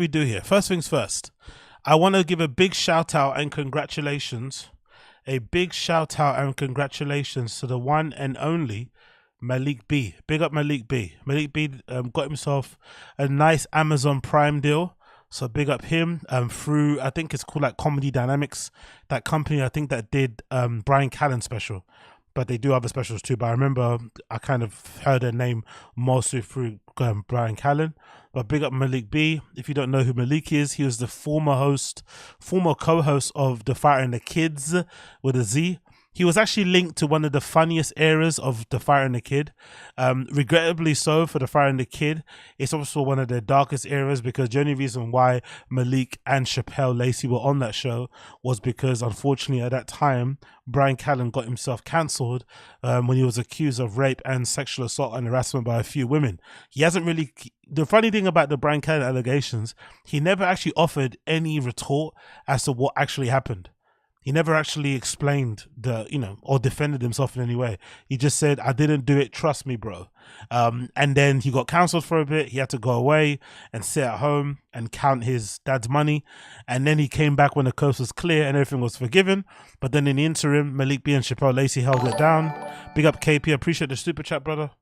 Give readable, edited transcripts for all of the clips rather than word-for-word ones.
We do here. First things first, I want to give a big shout out and congratulations. A big shout out and congratulations to the one and only Malik B. Big up Malik B. Malik B got himself a nice Amazon Prime deal. So big up him through, I think it's called like Comedy Dynamics, that company I think that did Brian Callen special. But they do other specials too. But I remember I kind of heard their name mostly through Brian Callen. But big up Malik B. If you don't know who Malik is, he was the former co-host of The Fighter and the Kids with a Z. He was actually linked to one of the funniest eras of The Fighter and the Kid. Regrettably so for The Fighter and the Kid. It's also one of the darkest eras because the only reason why Malik and Chappelle Lacey were on that show was because, unfortunately, at that time, Brian Callen got himself cancelled when he was accused of rape and sexual assault and harassment by a few women. He hasn't really... The funny thing about the Brian Callen allegations, he never actually offered any retort as to what actually happened. He never actually explained or defended himself in any way. He just said, I didn't do it, trust me, bro. And then he got cancelled for a bit. He had to go away and sit at home and count his dad's money. And then he came back when the coast was clear and everything was forgiven. But then in the interim, Malik B and Chappelle Lacey held it down. Big up KP, appreciate the super chat, brother.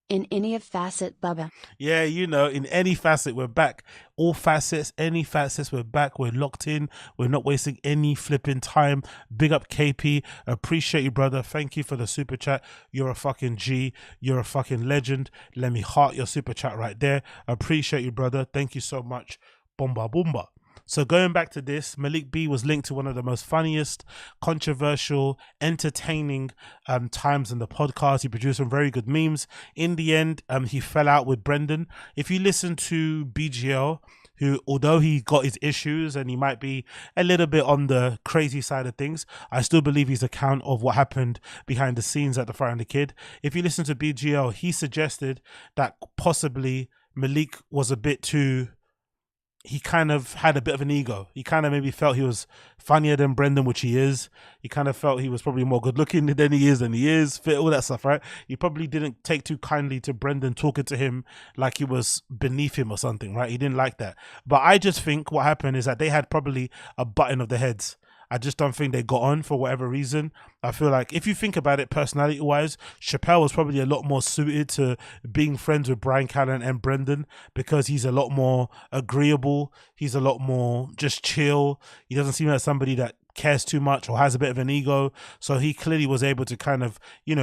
In any facet, Bubba. Yeah, in any facet, we're back. All facets, any facets, we're back. We're locked in. We're not wasting any flipping time. Big up KP. Appreciate you, brother. Thank you for the super chat. You're a fucking G. You're a fucking legend. Let me heart your super chat right there. Appreciate you, brother. Thank you so much. Bomba, bomba. So going back to this, Malik B was linked to one of the most funniest, controversial, entertaining times in the podcast. He produced some very good memes. In the end, he fell out with Brendan. If you listen to BGL, who, although he got his issues and he might be a little bit on the crazy side of things, I still believe his account of what happened behind the scenes at The Fighter and the Kid. If you listen to BGL, he suggested that possibly Malik was a bit too... He kind of had a bit of an ego. He kind of maybe felt he was funnier than Brendan, which he is. He kind of felt he was probably more good looking than he is, fit, all that stuff, right? He probably didn't take too kindly to Brendan talking to him like he was beneath him or something, right? He didn't like that. But I just think what happened is that they had probably a button of the heads. I just don't think they got on for whatever reason. I feel like if you think about it personality-wise, Chappelle was probably a lot more suited to being friends with Brian Callen and Brendan because he's a lot more agreeable. He's a lot more just chill. He doesn't seem like somebody that cares too much or has a bit of an ego. So he clearly was able to kind of,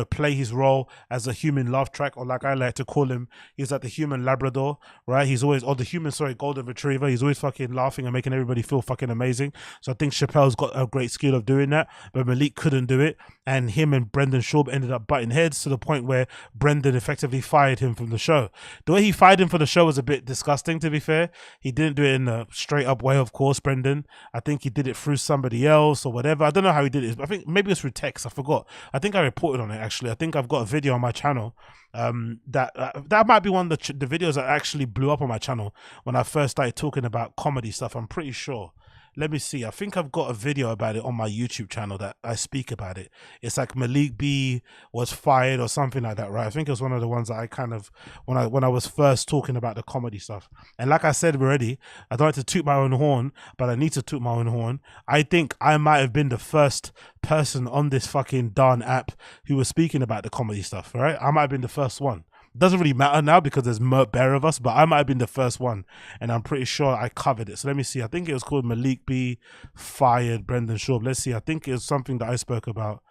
play his role as a human love track, or like I like to call him, he's like the human Labrador, right? He's always, golden retriever. He's always fucking laughing and making everybody feel fucking amazing. So I think Chappelle's got a great skill of doing that, but Malik couldn't do it. And him and Brendan Schaub ended up butting heads to the point where Brendan effectively fired him from the show. The way he fired him from the show was a bit disgusting, to be fair. He didn't do it in a straight up way, of course, Brendan. I think he did it through somebody else or whatever. I don't know how he did it. I think maybe it was through text. I forgot. I think I reported on it, actually. I think I've got a video on my channel. That might be one of the videos that actually blew up on my channel when I first started talking about comedy stuff. I'm pretty sure. Let me see. I think I've got a video about it on my YouTube channel that I speak about it. It's like Malik B was fired or something like that, right? I think it was one of the ones that I kind of, when I was first talking about the comedy stuff. And like I said already, I don't like to toot my own horn, but I need to toot my own horn. I think I might have been the first person on this fucking darn app who was speaking about the comedy stuff, right? I might have been the first one. Doesn't really matter now because there's bare of us, but I might have been the first one, and I'm pretty sure I covered it. So let me see. I think it was called Malik B fired Brendan Schaub. Let's see. I think it was something that I spoke about.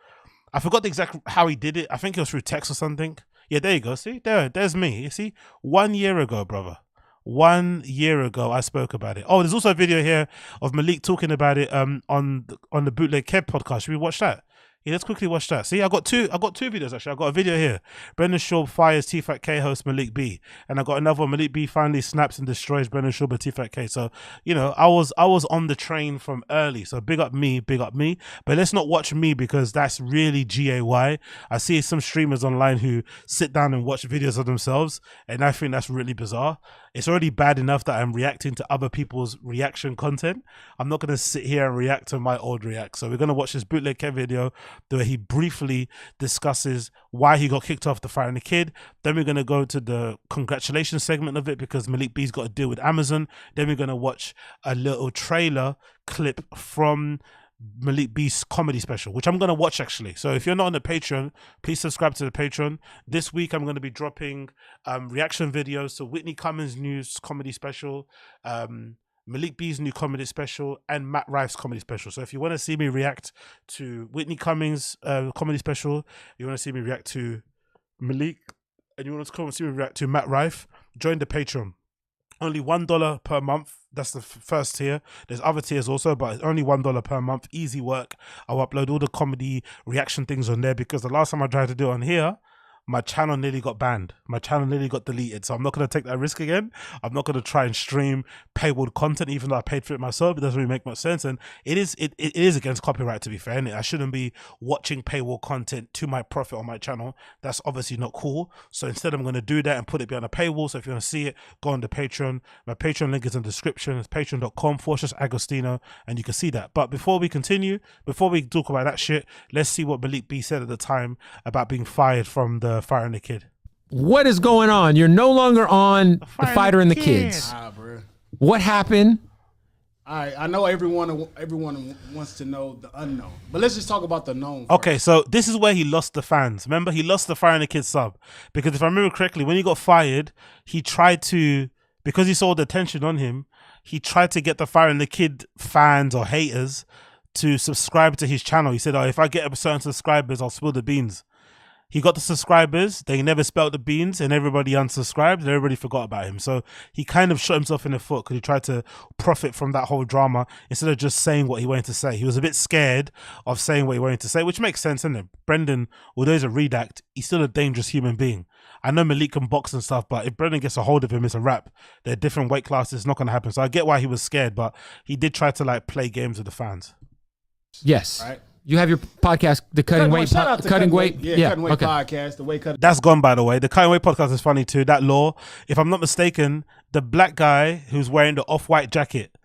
I forgot the exact how he did it. I think it was through text or something. Yeah, there you go. See, there's me. You see, 1 year ago, brother. 1 year ago, I spoke about it. Oh, there's also a video here of Malik talking about it on the Bootleg Kev podcast. Should we watch that? Yeah, let's quickly watch that. See, I got two videos actually. I got a video here. Brendan Schaub fires T-Fat K host Malik B. And I got another one. Malik B finally snaps and destroys Brendan Schaub and T-Fat K. So, I was on the train from early. So big up me. But let's not watch me because that's really GAY. I see some streamers online who sit down and watch videos of themselves. And I think that's really bizarre. It's already bad enough that I'm reacting to other people's reaction content. I'm not going to sit here and react to my old react. So we're going to watch this bootleg Kev video where he briefly discusses why he got kicked off the Fighter and the Kid. Then we're going to go to the congratulations segment of it because Malik B's got a deal with Amazon. Then we're going to watch a little trailer clip from Malik B's comedy special, which I'm going to watch actually. So if you're not on the Patreon, please subscribe to the Patreon. This week I'm going to be dropping reaction videos to Whitney Cummings' new comedy special, Malik B's new comedy special, and Matt Rife's comedy special. So if you want to see me react to Whitney Cummings' comedy special, you want to see me react to Malik, and you want to come and see me react to Matt Rife, join the Patreon. Only $1 per month. That's the first tier. There's other tiers also, but it's only $1 per month. Easy work. I'll upload all the comedy reaction things on there because the last time I tried to do it on here, my channel nearly got banned. My channel nearly got deleted. So I'm not going to take that risk again. I'm not going to try and stream paywalled content, even though I paid for it myself. It doesn't really make much sense. And it is against copyright, to be fair. And I shouldn't be watching paywall content to my profit on my channel. That's obviously not cool. So instead, I'm going to do that and put it behind a paywall. So if you want to see it, go on the Patreon. My Patreon link is in the description. It's patreon.com/Agostino. And you can see that. But before we continue, before we talk about that shit, let's see what Malik B said at the time about being fired from the Fighter and the Kid. What is going on? You're no longer on the Fighter and the Kids. Bro. What happened? I know everyone wants to know the unknown, but let's just talk about the known first. Okay, so this is where he lost the fans. Remember, he lost the Fighter and the Kid sub because if I remember correctly, when he got fired, he tried to, because he saw the attention on him, he tried to get the Fighter and the Kid fans or haters to subscribe to his channel. He said, "Oh, if I get a certain subscribers, I'll spill the beans." He got the subscribers, they never spelt the beans, and everybody unsubscribed, and everybody forgot about him. So he kind of shot himself in the foot because he tried to profit from that whole drama instead of just saying what he wanted to say. He was a bit scared of saying what he wanted to say, which makes sense, isn't it? Brendan, although he's a redact, he's still a dangerous human being. I know Malik can box and stuff, but if Brendan gets a hold of him, it's a wrap. They're different weight classes, it's not going to happen. So I get why he was scared, but he did try to like play games with the fans. Yes. Right. You have your podcast, the Cutting Weight, Cutting Weight okay. podcast, the Weight Cut. That's gone, by the way. The Cutting Weight podcast is funny too. That law, if I'm not mistaken, the black guy who's wearing the off-white jacket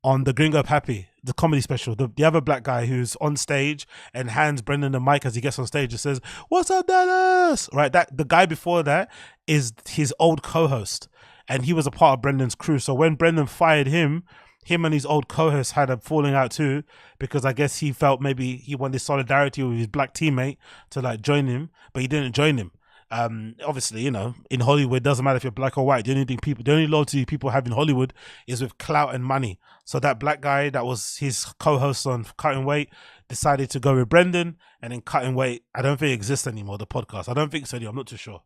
on the Gringo Pappy, the comedy special, the other black guy who's on stage and hands Brendan the mic as he gets on stage and says, "What's up, Dallas?" Right, that the guy before that is his old co-host, and he was a part of Brendan's crew. So when Brendan fired him and his old co-host had a falling out too, because I guess he felt maybe he wanted solidarity with his black teammate to like join him, but he didn't join him. Obviously, you know, in Hollywood, it doesn't matter if you're black or white. The only loyalty people have in Hollywood is with clout and money. So that black guy that was his co-host on Cutting Weight decided to go with Brendan, and then Cutting Weight, I don't think it exists anymore, the podcast. I don't think so, I'm not too sure.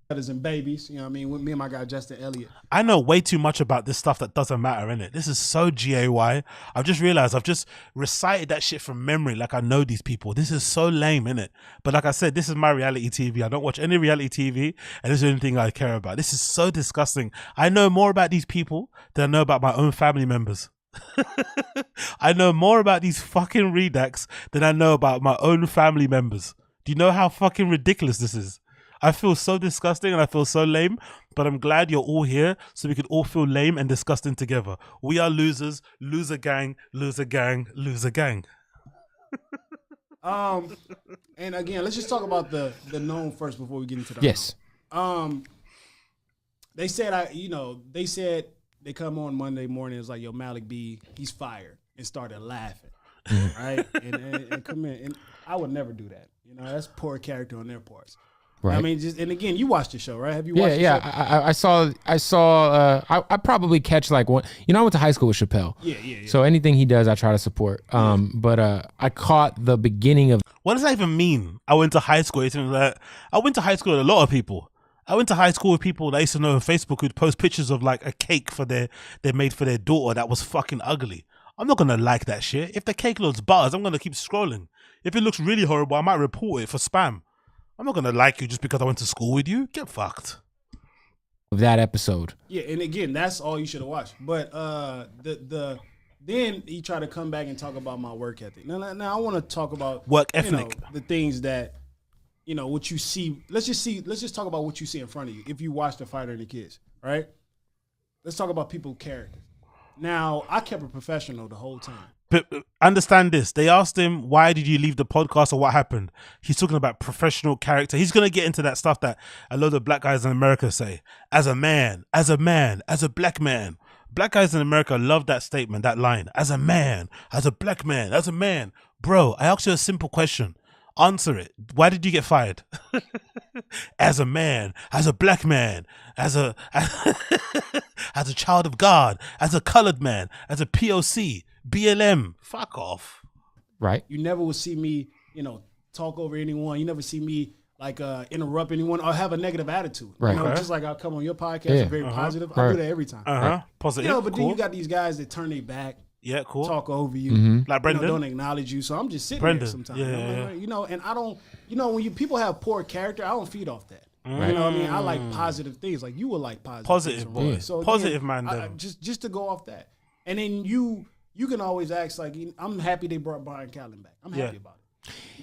And babies, you know what I mean? With me and my guy Justin Elliott. I know way too much about this stuff that doesn't matter, innit? This is so GAY. I've just realized I've just recited that shit from memory like I know these people. This is so lame, innit? But like I said, this is my reality TV. I don't watch any reality TV, and this is the only thing I care about. This is so disgusting. I know more about these people than I know about my own family members. I know more about these fucking redacts than I know about my own family members. Do you know how fucking ridiculous this is? I feel so disgusting and I feel so lame, but I'm glad you're all here so we can all feel lame and disgusting together. We are losers, loser gang, loser gang, loser gang. And again, let's just talk about the known first before we get into the Yes. unknown. They said they come on Monday morning, it's like, yo, Malik B, he's fired, and started laughing. Right? and come in. And I would never do that. You know, that's poor character on their parts. Right. I mean, and again, you watched the show, right? Have you watched the show? I saw. I probably catch like one. You know, I went to high school with Chappelle. Yeah. So anything he does, I try to support. But I caught the beginning of. What does that even mean? I went to high school. I went to high school with a lot of people. I went to high school with people that I used to know on Facebook who'd post pictures of like a cake they made for their daughter that was fucking ugly. I'm not gonna like that shit. If the cake looks butters, I'm gonna keep scrolling. If it looks really horrible, I might report it for spam. I'm not gonna like you just because I went to school with you. Get fucked. Of that episode. Yeah, and again, that's all you should have watched. But then he tried to come back and talk about my work ethic. Now I want to talk about work ethic. The things that what you see. Let's just talk about what you see in front of you. If you watch The Fighter and the Kids, right? let's talk about people's character. Now, I kept it professional the whole time. But understand this. They asked him, why did you leave the podcast or what happened? He's talking about professional character. He's going to get into that stuff that a lot of black guys in America say. As a man, as a black man. Black guys in America love that statement, that line. As a man, as a black man, as a man. Bro, I asked you a simple question. Answer it. Why did you get fired? As a man, as a black man, as a child of God, as a colored man, as a POC, BLM. Fuck off. Right. You never will see me, talk over anyone. You never see me interrupt anyone or have a negative attitude. Right. Just like I'll come on your podcast, very positive. I do that every time. Right. Positive. But then you got these guys that turn their back. Yeah, cool. Talk over you, like Brendan. Don't acknowledge you. So I'm just sitting there sometimes. Yeah. And I don't. When people have poor character, I don't feed off that. Right. You know what I mean? I like positive things. Like you will like positive things, boy. So positive again, man. Just to go off that, and then you can always ask like, I'm happy they brought Brian Callen back. I'm happy about it.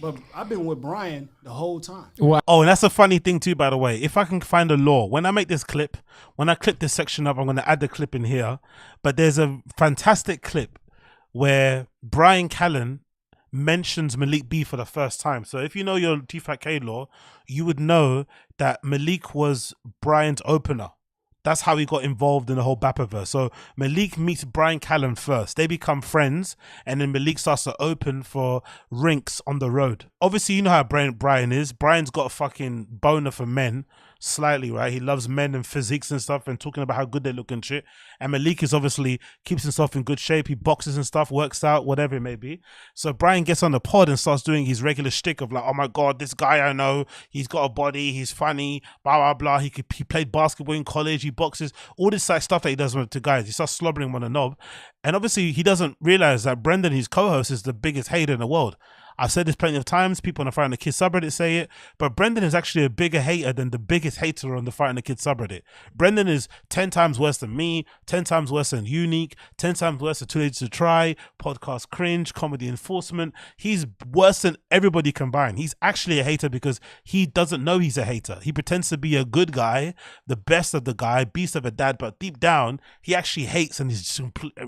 But I've been with Brian the whole time. Oh, and that's a funny thing too, by the way. If I can find a law, when I make this clip, when I clip this section up, I'm going to add the clip in here. But there's a fantastic clip where Brian Callen mentions Malik B for the first time. So if you know your T-Fat-K law, you would know that Malik was Brian's opener. That's how he got involved in the whole Bappaverse. So Malik meets Brian Callen first. They become friends, and then Malik starts to open for rinks on the road. Obviously, you know how Brian is. Brian's got a fucking boner for men, slightly, right? He loves men and physiques and stuff and talking about how good they look and shit. And Malik is obviously keeps himself in good shape. He boxes and stuff, works out, whatever it may be. So Brian gets on the pod and starts doing his regular shtick of like, oh my God, this guy I know, he's got a body, he's funny, blah, blah, blah. He played basketball in college, he boxes, all this like stuff that he does to guys. He starts slobbering on a knob. And obviously he doesn't realize that Brendan, his co-host, is the biggest hater in the world. I've said this plenty of times. People on the Fight and the Kid subreddit say it, but Brendan is actually a bigger hater than the biggest hater on the Fight and the Kid subreddit. Brendan is 10 times worse than me, 10 times worse than Unique, 10 times worse than Too Late to Try, Podcast Cringe, Comedy Enforcement. He's worse than everybody combined. He's actually a hater because he doesn't know he's a hater. He pretends to be a good guy, the best of the guy, beast of a dad, but deep down, he actually hates and is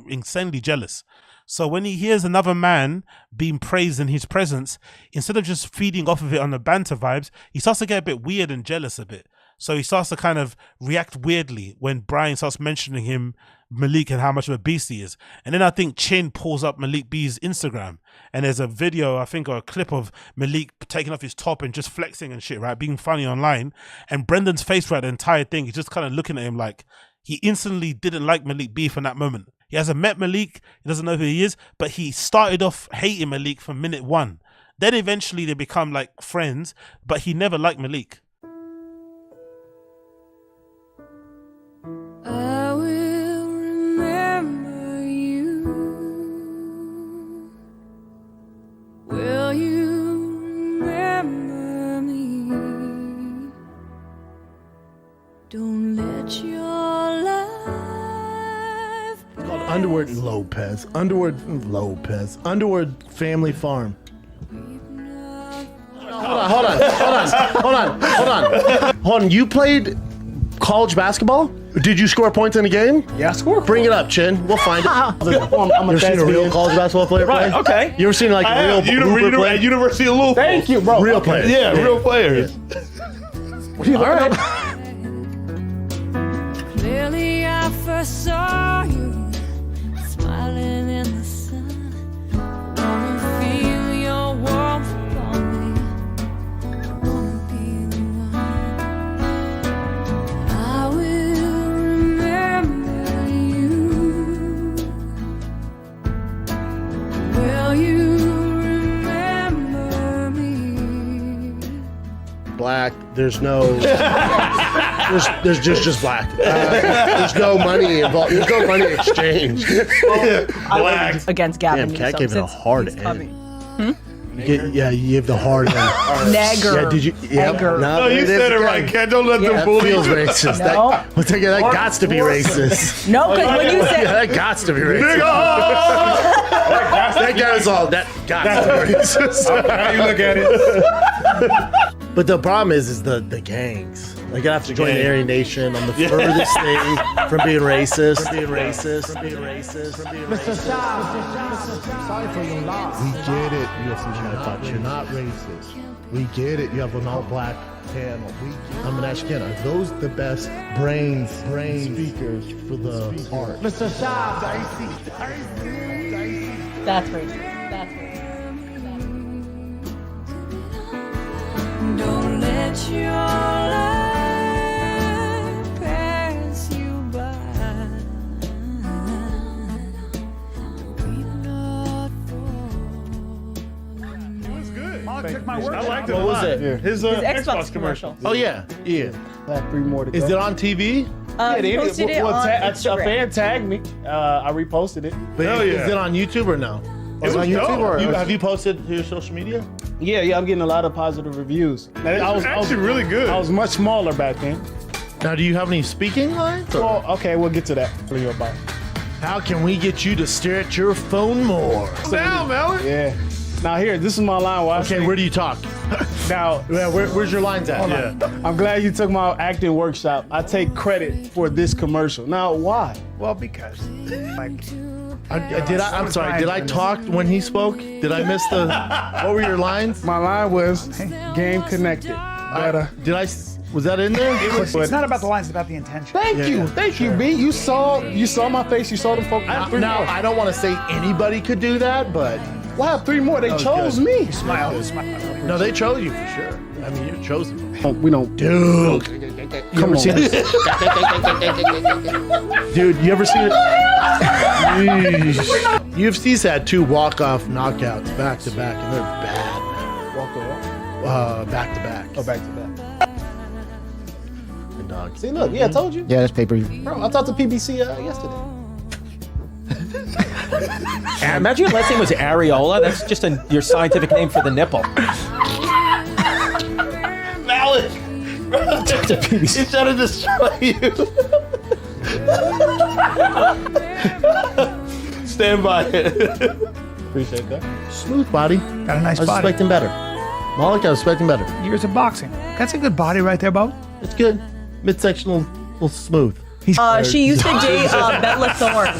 insanely jealous. So when he hears another man being praised in his presence, instead of just feeding off of it on the banter vibes, he starts to get a bit weird and jealous a bit. So he starts to kind of react weirdly when Brian starts mentioning him, Malik, and how much of a beast he is. And then I think Chin pulls up Malik B's Instagram, and there's a video, I think, or a clip of Malik taking off his top and just flexing and shit, right? Being funny online. And Brendan's face throughout the entire thing, he's just kind of looking at him like he instantly didn't like Malik B from that moment. He hasn't met Malik, he doesn't know who he is, but he started off hating Malik from minute one. Then eventually they become like friends, but he never liked Malik. I will remember you. Will you remember me? Don't let your life Underwood Lopez. Underwood Family Farm. Hold on. You played college basketball? Did you score points in a game? Yeah, I scored. Bring it up, Chin. We'll find it. I'm a You ever seen a real college basketball player play? Right, okay. You ever seen like a real hooper play? at University of Louisville. Thank you, bro. Real Okay. players. Yeah, real players. What are you looking up? Clearly I first saw you smiling in the sun. Wanna feel your warmth upon me. Wanna be the one. I will remember you. Will you remember me? Black. There's no. There's just black. There's no money involved. There's no money exchange. Black. Against Gavin. Damn, Cat Newsom gave it a since hard he's end. coming. Yeah, you gave the hard end. Nagger. Yeah, did you? Yeah, Nagger. No, you said it right, Cat. Don't let them That bully feels you. racist. No. That gots to be racist. No, because when you said Yeah, that gots to be racist. That goes all. That gots to be racist. How you look at it? But the problem is the gangs. Like I have to join the Aryan Nation. I'm the furthest thing from being racist. Mr. Schaub, sorry for your loss. We get it, UFC. You're not racist. We get it. You have an all-black panel. I'm an Ashkenaz. Those the best brains speakers for the art. Mr. Schaub, That's racist. Don't let your life pass you by. Weep not I liked it a What was lot. it? His Xbox commercial. Oh yeah. Have 3 more to go. Is it on TV? He posted it on a Instagram. fan tagged me. I reposted it. But Hell yeah. is it on YouTube or no? It was dope. Have you posted to your social media? Yeah, I'm getting a lot of positive reviews. I was actually really good. I was much smaller back then. Now, do you have any speaking lines? Well, okay, we'll get to that. Tell you about. How can we get you to stare at your phone more? Down, Malik. Yeah. Now here, this is my line. Where I Okay, say- where do you talk? now? Yeah, where's your lines at? Yeah. I'm glad you took my acting workshop. I take credit for this commercial. Now, why? Well, because like I'm sorry. Did I talk when he spoke? Did I miss the? What were your lines? My line was game connected. But, Was that in there? it's not about the lines, it's about the intention. Thank you, B. You saw my face. You saw the folks. I have 3 Now, more. I don't want to say anybody could do that, but Well, I have 3 more. They was chose good. me. Smile. no, they chose you for sure. I mean, you're chosen. We don't. Dude, you ever seen this? Dude, you ever seen it? UFC's had 2 walk-off knockouts back to back, and they're bad, man. Walk away. Back to back. Oh, back to back. Good dog. See, look. Yeah, I told you. Yeah, that's pay-per-view. Bro, I talked to PBC yesterday. Imagine your last name was areola. That's just your scientific name for the nipple. Malik. He's trying to destroy you. Stand by it. Appreciate that. Smooth body. Got a nice I was body. expecting better. Malik, I was expecting better. Years of boxing. That's a good body right there, Bo. It's good. Midsection, a little smooth. She used to date Bella Thorne.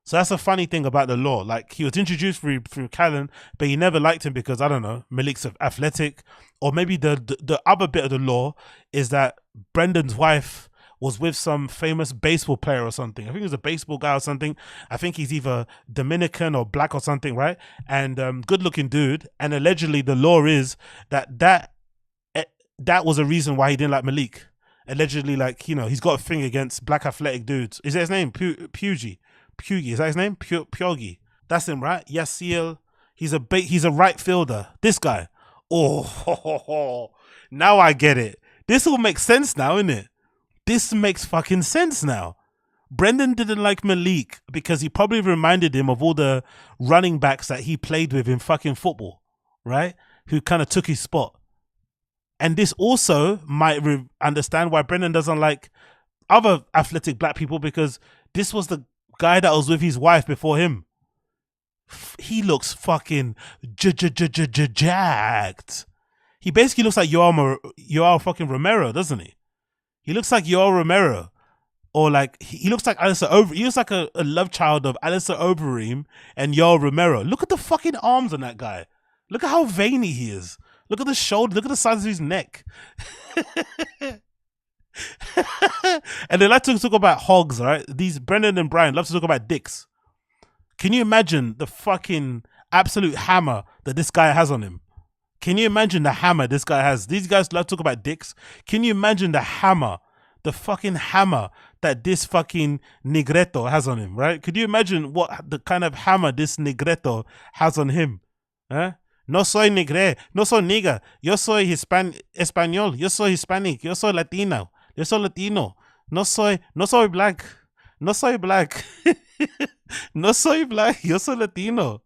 So that's a funny thing about the law. Like, he was introduced through Callan, but he never liked him because, I don't know, Malik's athletic. Or maybe the other bit of the law is that Brendan's wife was with some famous baseball player or something. I think he was a baseball guy or something. I think he's either Dominican or black or something, right? And good looking dude. And allegedly the law is that was a reason why he didn't like Malik. Allegedly, like, you know, he's got a thing against black athletic dudes. Is that his name? Pugy, is that his name? Pyogi. That's him, right? Yasiel. He's a right fielder. This guy. Oh, now I get it. This all makes sense now, innit? This makes fucking sense now. Brendan didn't like Malik because he probably reminded him of all the running backs that he played with in fucking football, right? Who kind of took his spot. And this also might understand why Brendan doesn't like other athletic black people, because this was the guy that was with his wife before him. He looks fucking jacked. He basically looks like Yoel fucking Romero, doesn't he? He looks like Yoel Romero. Or like, he looks like Alistair Overeem. He looks like a love child of Alistair Overeem and Yoel Romero. Look at the fucking arms on that guy. Look at how veiny he is. Look at the shoulder. Look at the size of his neck. And they like to talk about hogs, right? These Brendan and Brian love to talk about dicks. Can you imagine the fucking absolute hammer that this guy has on him? Can you imagine the hammer this guy has? These guys love to talk about dicks. Can you imagine the hammer, the fucking hammer that this fucking Negreto has on him, right? Could you imagine what the kind of hammer this Negreto has on him? Huh? No soy negre, no soy nigga. Yo soy español. Yo soy Hispanic. Yo soy Latino. Yo soy Latino. No soy black. No soy black. No soy black. Yo soy Latino.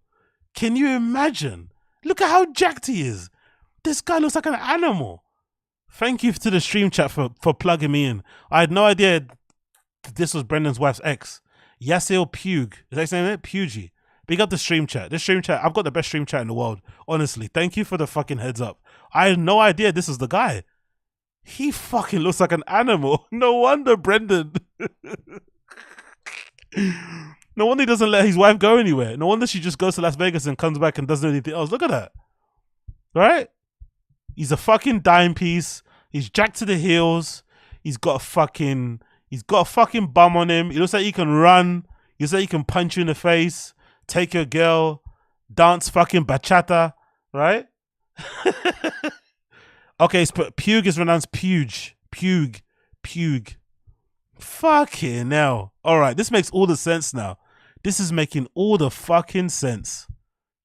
Can you imagine? Look at how jacked he is. This guy looks like an animal. Thank you to the stream chat for plugging me in. I had no idea this was Brendan's wife's ex. Yasil Pug. Is that saying it? Pugy. Big up the stream chat. This stream chat, I've got the best stream chat in the world. Honestly, thank you for the fucking heads up. I had no idea this is the guy. He fucking looks like an animal. No wonder Brendan. No wonder he doesn't let his wife go anywhere. No wonder she just goes to Las Vegas and comes back and doesn't do anything else. Look at that. Right? He's a fucking dime piece. He's jacked to the heels. He's got a fucking bum on him. He looks like he can run. He looks like he can punch you in the face, take your girl, dance fucking bachata, right? Okay, Pug is pronounced Puge. Pug. Fucking hell. All right, this makes all the sense now. This is making all the fucking sense.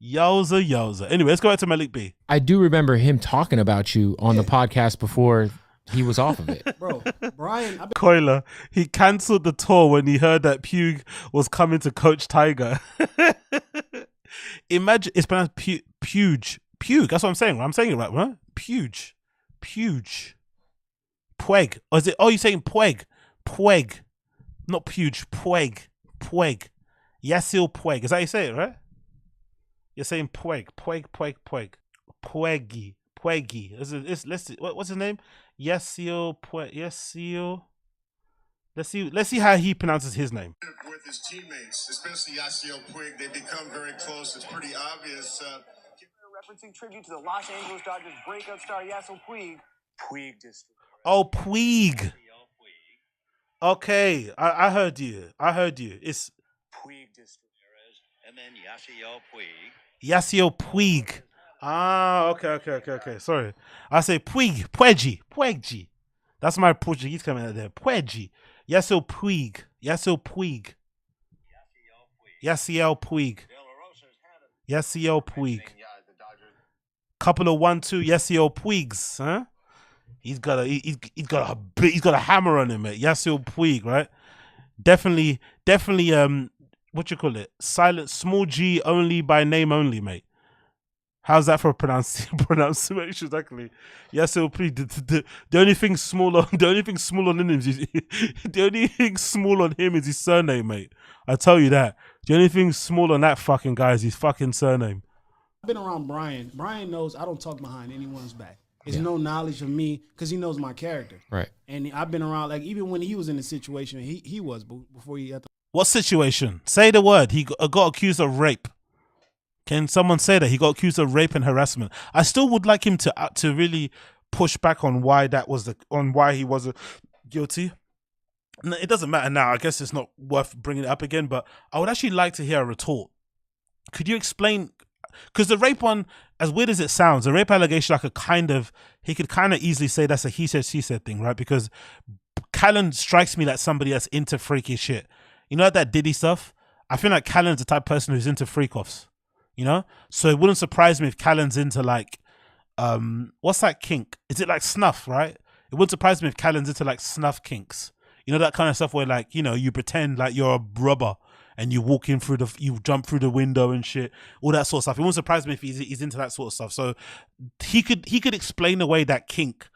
Yowza. Anyway, let's go back to Malik B. I do remember him talking about you on the podcast before he was off of it. Bro, Brian, Coiler, he cancelled the tour when he heard that Pug was coming to coach Tiger. Imagine, it's pronounced Puge. That's what I'm saying. I'm saying it right, right? Puge. Pueg. Or is it? Oh, you're saying Pueg. Not Puge. Pueg. Yasil Pueg. Is that how you say it, right? You're saying Pueg. Puegi. Let's see. What's his name? Yasil Pueg. Yasil. Let's see how he pronounces his name. With his teammates, especially Yasil Puig, they become very close. It's pretty obvious. Referencing tribute to the Los Angeles Dodgers breakout star Yasil Puig. Puig District. Oh, Puig. Okay, I heard you. It's Puig District. And then Yasil Puig. Yasil Puig. Ah, okay. Sorry. I say Puegi. That's my Portuguese coming out there. Puegi. Yasil Puig. Couple of 1-2 Yasil Puigs, huh? He's got a hammer on him, mate. Yasil Puig, right? Definitely what you call it? Silent, small G only by name only, mate. How's that for pronunciation? Exactly. Yasil Puig. The only thing small on him is his surname, mate. I tell you that. The only thing small on that fucking guy is his fucking surname. I've been around Brian. Brian knows I don't talk behind anyone's back. There's no knowledge of me because he knows my character. Right. And I've been around, like, even when he was in the situation, he was before he had to. What situation? Say the word. He got accused of rape. Can someone say that he got accused of rape and harassment? I still would like him to really push back on why he was guilty. It doesn't matter now. I guess it's not worth bringing it up again. But I would actually like to hear a retort. Could you explain? Because the rape one, as weird as it sounds, the rape allegation, he could kind of easily say that's a he said, she said thing, right? Because Callan strikes me like somebody that's into freaky shit. You know that Diddy stuff? I feel like Callan's the type of person who's into freak-offs, you know? So it wouldn't surprise me if Callan's into like, what's that kink? Is it like snuff, right? It wouldn't surprise me if Callan's into like snuff kinks. You know, that kind of stuff where like, you know, you pretend like you're a rubber and you walk in you jump through the window and shit, all that sort of stuff. It won't surprise me if he's into that sort of stuff. So he could explain away that kink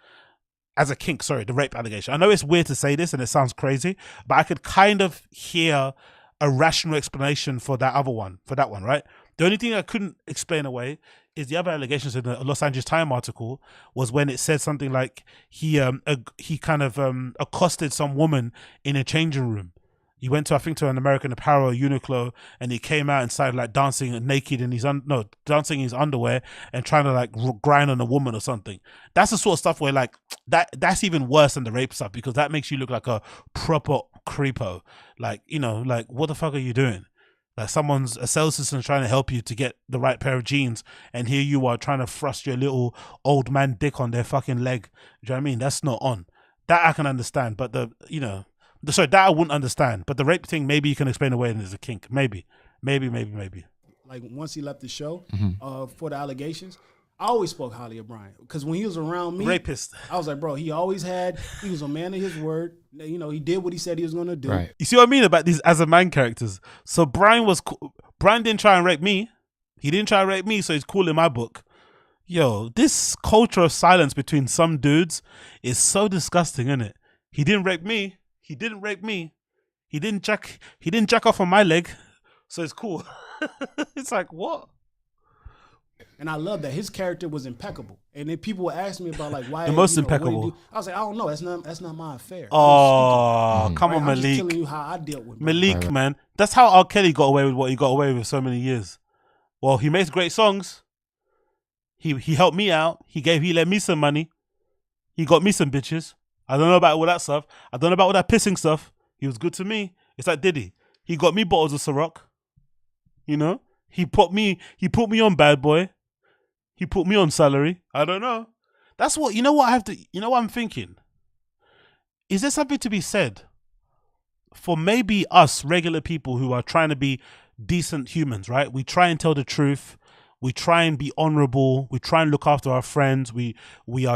as a kink. Sorry, the rape allegation. I know it's weird to say this and it sounds crazy, but I could kind of hear a rational explanation for that one, right? The only thing I couldn't explain away is the other allegations in the Los Angeles Times article was when it said something like he kind of accosted some woman in a changing room. He went to an American Apparel, Uniqlo, and he came out and started like dancing naked in dancing in his underwear and trying to like grind on a woman or something. That's the sort of stuff where like that's even worse than the rape stuff because that makes you look like a proper creepo. Like, you know, like what the fuck are you doing? Like a sales assistant trying to help you to get the right pair of jeans, and here you are trying to thrust your little old man dick on their fucking leg. Do you know what I mean? That's not on. That I can understand, but that I wouldn't understand. But the rape thing, maybe you can explain away and there's a kink. Maybe. Like once he left the show for the allegations, I always spoke highly of Brian because when he was around me, Rapist. I was like, bro, he was a man of his word. You know, he did what he said he was going to do. Right. You see what I mean about these as a man characters? So Brian didn't try and rape me. He didn't try and rape me, so he's cool in my book. Yo, this culture of silence between some dudes is so disgusting, isn't it? He didn't rape me. He didn't rape me. He didn't jack off on my leg, so it's cool. It's like, what? And I love that his character was impeccable. And then people would ask me about like why The most what did he impeccable. do? I was like, I don't know. That's not my affair. Oh, come on, I'm just Malik. telling you how I dealt with Malik, man. That's how R. Kelly got away with what he got away with so many years. Well, he makes great songs. He helped me out. He lent me some money. He got me some bitches. I don't know about all that stuff. I don't know about all that pissing stuff. He was good to me. It's like Diddy. He got me bottles of Ciroc. You know? He put me on Bad Boy. He put me on salary. I don't know. That's what, you know what I'm thinking? Is there something to be said for maybe us regular people who are trying to be decent humans, right? We try and tell the truth. We try and be honorable. We try and look after our friends. We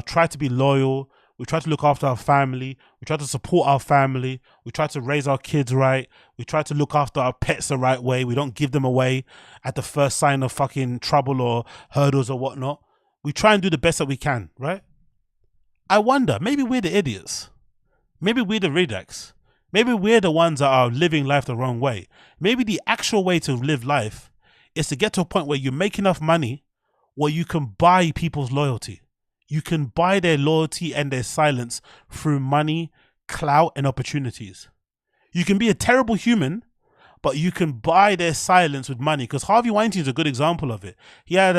try to be loyal. We try to look after our family. We try to support our family. We try to raise our kids right. We try to look after our pets the right way. We don't give them away at the first sign of fucking trouble or hurdles or whatnot. We try and do the best that we can, right? I wonder, maybe we're the idiots. Maybe we're the rednecks. Maybe we're the ones that are living life the wrong way. Maybe the actual way to live life is to get to a point where you make enough money where you can buy people's loyalty. You can buy their loyalty and their silence through money, clout, and opportunities. You can be a terrible human, but you can buy their silence with money. Because Harvey Weinstein is a good example of it. He had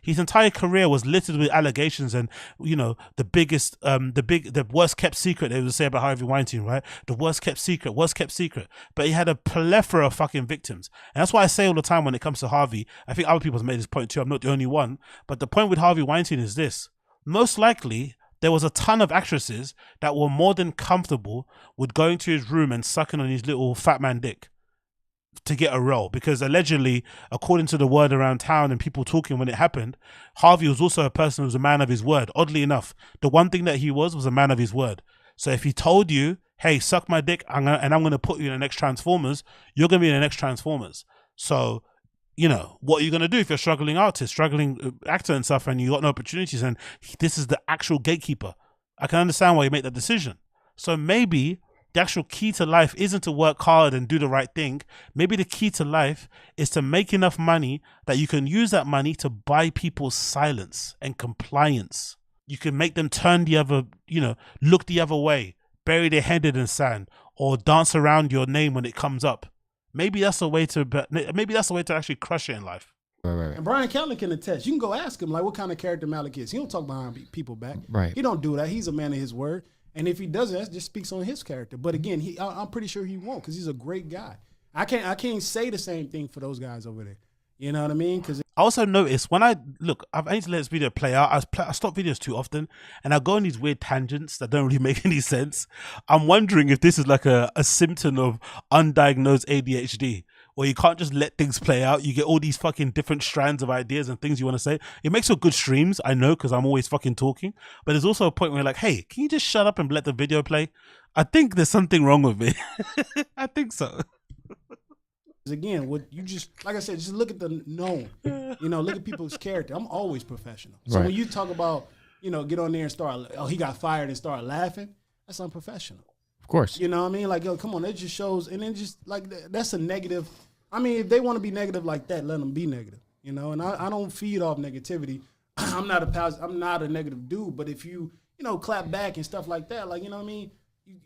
his entire career was littered with allegations, and you know the worst kept secret they would say about Harvey Weinstein, right? The worst kept secret. But he had a plethora of fucking victims, and that's why I say all the time when it comes to Harvey. I think other people have made this point too. I'm not the only one, but the point with Harvey Weinstein is this: most likely, there was a ton of actresses that were more than comfortable with going to his room and sucking on his little fat man dick to get a role, because allegedly, according to the word around town and people talking when it happened, Harvey was also a person who was a man of his word. Oddly enough, the one thing that he was a man of his word. So if he told you, hey, suck my dick and I'm going to put you in the next Transformers, you're going to be in the next Transformers. So, you know, what are you going to do if you're a struggling artist, struggling actor and stuff, and you got no opportunities, and this is the actual gatekeeper? I can understand why you make that decision. So maybe the actual key to life isn't to work hard and do the right thing. Maybe the key to life is to make enough money that you can use that money to buy people's silence and compliance. You can make them turn the other, look the other way, bury their head in the sand, or dance around your name when it comes up. Maybe that's the way to actually crush it in life. Right. And Brian Callen can attest. You can go ask him like what kind of character Malik is. He don't talk behind people back. Right. He don't do that. He's a man of his word. And if he doesn't, that just speaks on his character. But again, I'm pretty sure he won't, because he's a great guy. I can't say the same thing for those guys over there. You know what I mean? Because I also noticed when I need to let this video play out. I stop videos too often, and I go on these weird tangents that don't really make any sense. I'm wondering if this is like a symptom of undiagnosed ADHD, where you can't just let things play out. You get all these fucking different strands of ideas and things you want to say. It makes for good streams, I know, because I'm always fucking talking. But there's also a point where you're like, hey, can you just shut up and let the video play? I think there's something wrong with it. I think so. again, what you just, like I said, just look at the known. Look at people's character. I'm always professional. So Right. when you talk about, get on there and start, he got fired and start laughing, that's unprofessional. Of course. You know what I mean? Like, yo, come on, that just shows, and then just like that's a negative. I mean, if they want to be negative like that, let them be negative. And I don't feed off negativity. I'm not a negative dude, but if you clap back and stuff like that, like, you know what I mean?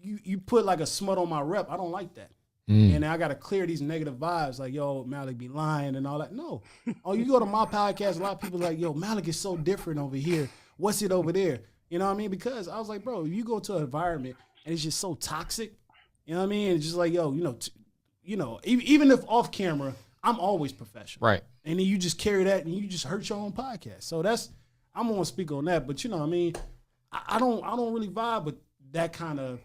You put like a smut on my rep. I don't like that. And I got to clear these negative vibes like, yo, Malik be lying and all that. No. You go to my podcast, a lot of people are like, yo, Malik is so different over here. What's it over there? You know what I mean? Because I was like, bro, you go to an environment and it's just so toxic. You know what I mean? It's just like, yo, even if off camera, I'm always professional. Right. And then you just carry that and you just hurt your own podcast. So I'm going to speak on that. But you know what I mean? I don't really vibe with that kind of,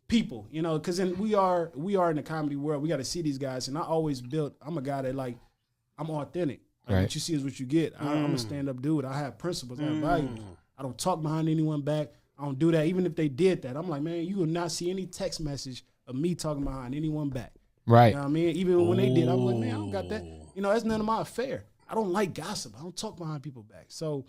people, because then we are in the comedy world. We got to see these guys. And I'm a guy that I'm authentic. Like, Right. what you see is what you get. I'm a stand-up dude. I have principles. I have values. I don't talk behind anyone back. I don't do that. Even if they did that, I'm like, man, you will not see any text message of me talking behind anyone back. Right. You know what I mean? Even when they did, I was like, man, I don't got that. You know, that's none of my affair. I don't like gossip. I don't talk behind people back. So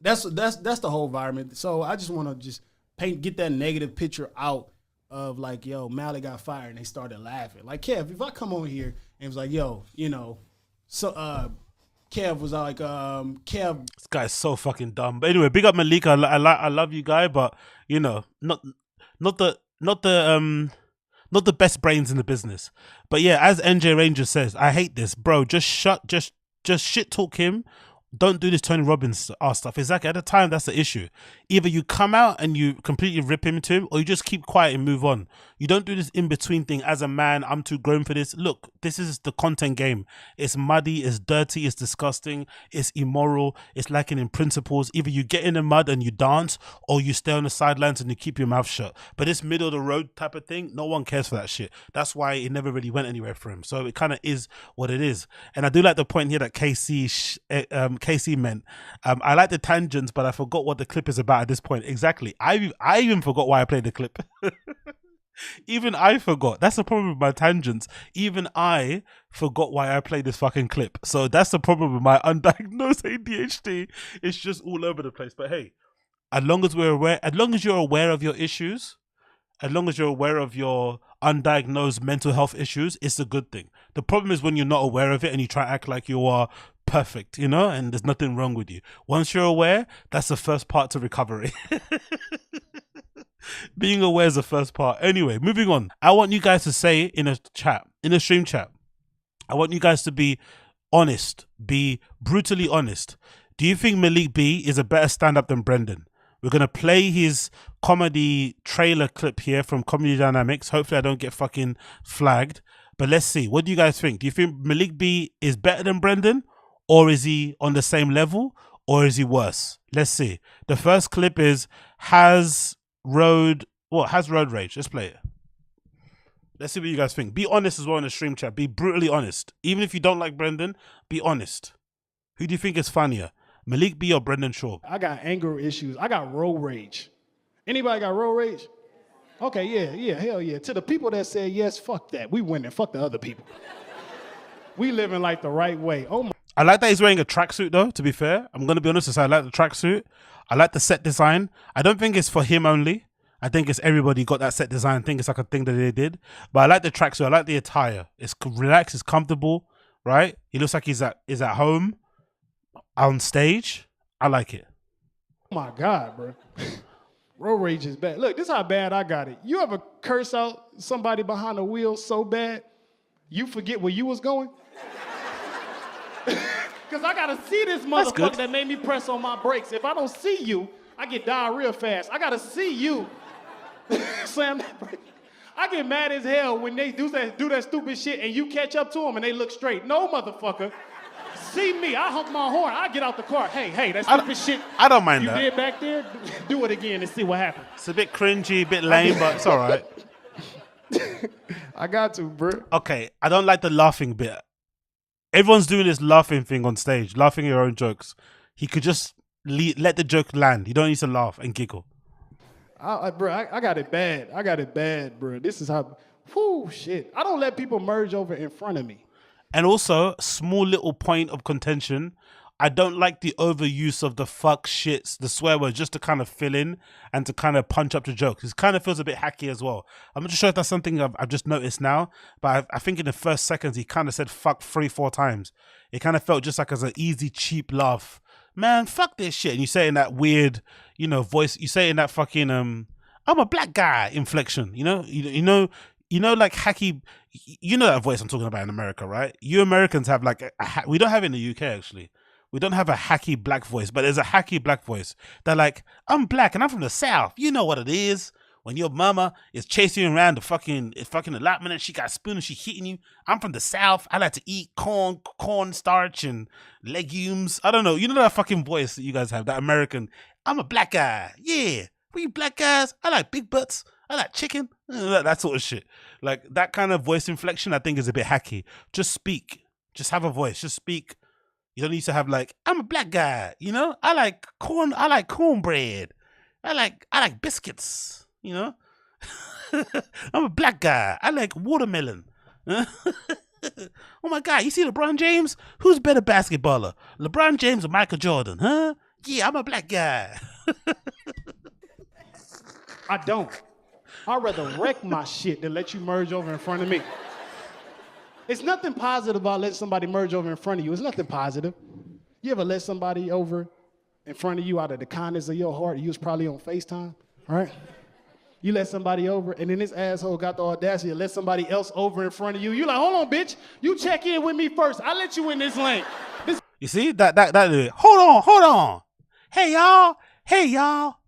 that's the whole environment. So I just want to just get that negative picture out of like, yo, Malik got fired, and they started laughing. Like, Kev, if I come on here and was like, yo, you know, so Kev was like, Kev. This guy's so fucking dumb. But anyway, big up Malik. I love you, guy, but you know, not the best brains in the business. But yeah, as NJ Ranger says, I hate this, bro. Just shit talk him. Don't do this Tony Robbins stuff. Exactly. At the time, that's the issue. Either you come out and you completely rip him to him, or you just keep quiet and move on. You don't do this in-between thing. As a man, I'm too grown for this. Look, this is the content game. It's muddy, it's dirty, it's disgusting, it's immoral, it's lacking in principles. Either you get in the mud and you dance, or you stay on the sidelines and you keep your mouth shut. But this middle of the road type of thing, no one cares for that shit. That's why it never really went anywhere for him. So it kind of is what it is. And I do like the point here that KC meant. I like the tangents, but I forgot what the clip is about at this point. Exactly. I even forgot why I played the clip. Even I forgot. That's the problem with my tangents. Even I forgot why I played this fucking clip. So that's the problem with my undiagnosed ADHD. It's just all over the place. But hey, as long as you're aware of your issues, as long as you're aware of your undiagnosed mental health issues, it's a good thing. The problem is when you're not aware of it and you try to act like you are perfect, you know, and there's nothing wrong with you. Once you're aware, that's the first part to recovery. Being aware is the first part. Anyway, moving on. I want you guys to say in a stream chat, I want you guys to be honest, be brutally honest. Do you think Malik B is a better stand-up than Brendan? We're going to play his comedy trailer clip here from Comedy Dynamics. Hopefully I don't get fucking flagged. But let's see. What do you guys think? Do you think Malik B is better than Brendan? Or is he on the same level? Or is he worse? Let's see. The first clip is Has Road Rage. Let's play it. Let's see what you guys think. Be honest as well in the stream chat. Be brutally honest. Even if you don't like Brendan, be honest. Who do you think is funnier? Malik B or Brendan Schaub? I got anger issues. I got road rage. Anybody got road rage? Okay, yeah, hell yeah. To the people that said yes, fuck that. We winning. Fuck the other people. We living like the right way. Oh my. I like that he's wearing a tracksuit though, to be fair. I'm going to be honest and say I like the tracksuit. I like the set design. I don't think it's for him only. I think it's everybody got that set design. I think it's like a thing that they did. But I like the tracksuit. I like the attire. It's relaxed. It's comfortable, right? He looks like he's at home on stage. I like it. Oh my God, bro. Road rage is bad. Look, this is how bad I got it. You ever curse out somebody behind the wheel so bad, you forget where you was going? Because I got to see this motherfucker that made me press on my brakes. If I don't see you, I get diarrhea fast. I got to see you slam that brake. I get mad as hell when they do that stupid shit and you catch up to them and they look straight. No, motherfucker. See me. I honk my horn. I get out the car. Hey, that stupid shit I don't mind that. You did back there, do it again and see what happens. It's a bit cringy, a bit lame, but it's all right. I got to, bro. Okay, I don't like the laughing bit. Everyone's doing this laughing thing on stage, laughing at your own jokes. He could just let the joke land. You don't need to laugh and giggle. Bro, I got it bad. I got it bad, bro. This is how, shit. I don't let people merge over in front of me. And also, small little point of contention. I don't like the overuse of the fuck, shits, the swear words, just to kind of fill in and to kind of punch up the jokes. It kind of feels a bit hacky as well. I'm not sure if that's something I've just noticed now, but I think in the first seconds, he kind of said fuck 3-4 times. It kind of felt just like as an easy, cheap laugh. Man, fuck this shit. And you say it in that weird, voice. You say it in that fucking, I'm a black guy inflection, you know, like hacky, that voice I'm talking about in America, right? You Americans have like, we don't have it in the UK actually. We don't have a hacky black voice, but there's a hacky black voice. They're like, I'm black and I'm from the South. You know what it is. When your mama is chasing you around the fucking allotment and she got a spoon and she hitting you. I'm from the South. I like to eat corn starch and legumes. I don't know. You know that fucking voice that you guys have, that American. I'm a black guy. Yeah. We black guys. I like big butts. I like chicken. That sort of shit. Like that kind of voice inflection I think is a bit hacky. Just speak. Just have a voice. Just speak. You don't need to have like, I'm a black guy, you know? I like cornbread. I like biscuits, you know? I'm a black guy. I like watermelon. Oh my God, you see LeBron James? Who's better basketballer? LeBron James or Michael Jordan, huh? Yeah, I'm a black guy. I don't. I'd rather wreck my shit than let you merge over in front of me. It's nothing positive about letting somebody merge over in front of you. It's nothing positive. You ever let somebody over in front of you out of the kindness of your heart? You was probably on FaceTime, right? You let somebody over, and then this asshole got the audacity to let somebody else over in front of you. You like, hold on, bitch. You check in with me first. I let you in this lane. You see that? Hold on. Hey y'all.